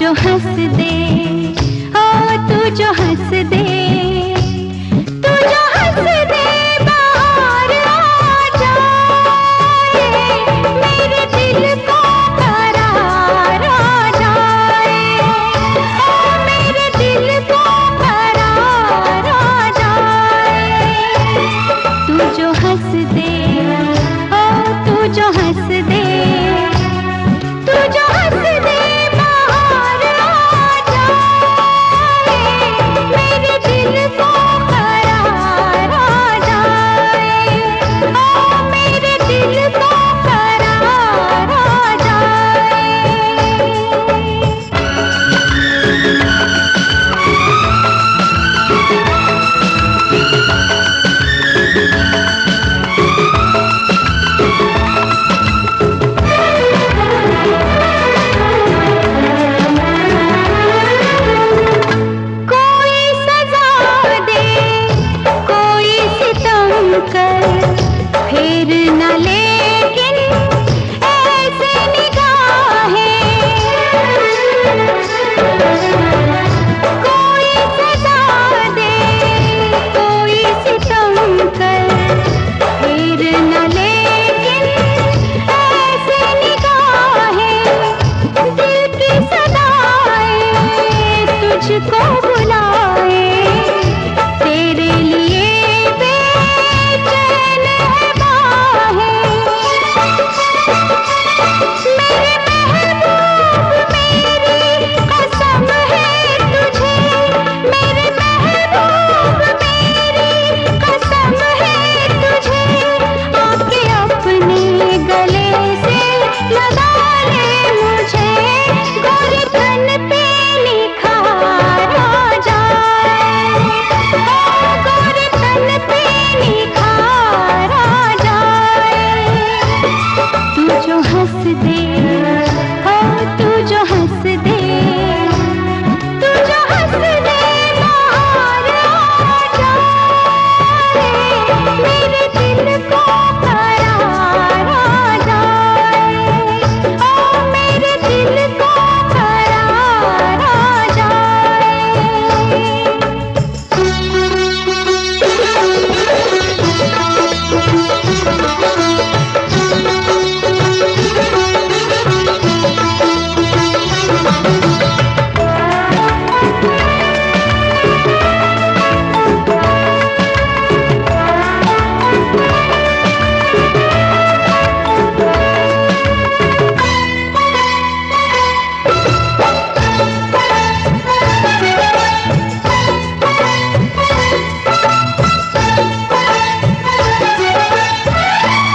जो हंस दे ओ तू जो हंस दे तू जो हंस दे बाहर आ जाए मेरे दिल को करार आ जाए ओ मेरे दिल को करार आ जाए तू जो हंस दे ओ तू जो हंस दे तू जो हंस दे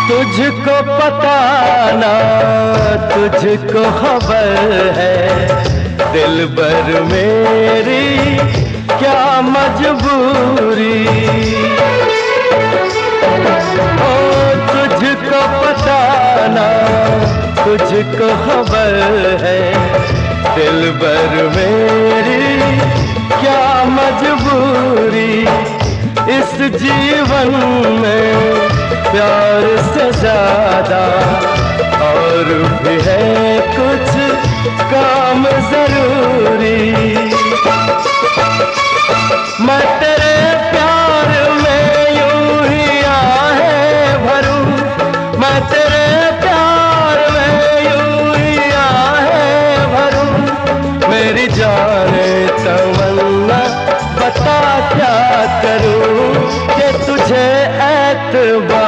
तुझको पता ना तुझको खबर है दिलबर मेरी क्या मजबूरी ओ तुझको पता ना तुझको खबर है दिलबर मेरी क्या मजबूरी इस जीवन में प्यार से ज्यादा और भी है कुछ काम जरूरी मैं तेरे प्यार में यूं ही आहे भरूं मैं तेरे प्यार में यूं ही आहे भरूं मेरी जाने तमन्ना बता क्या करूं कि तुझे एतबार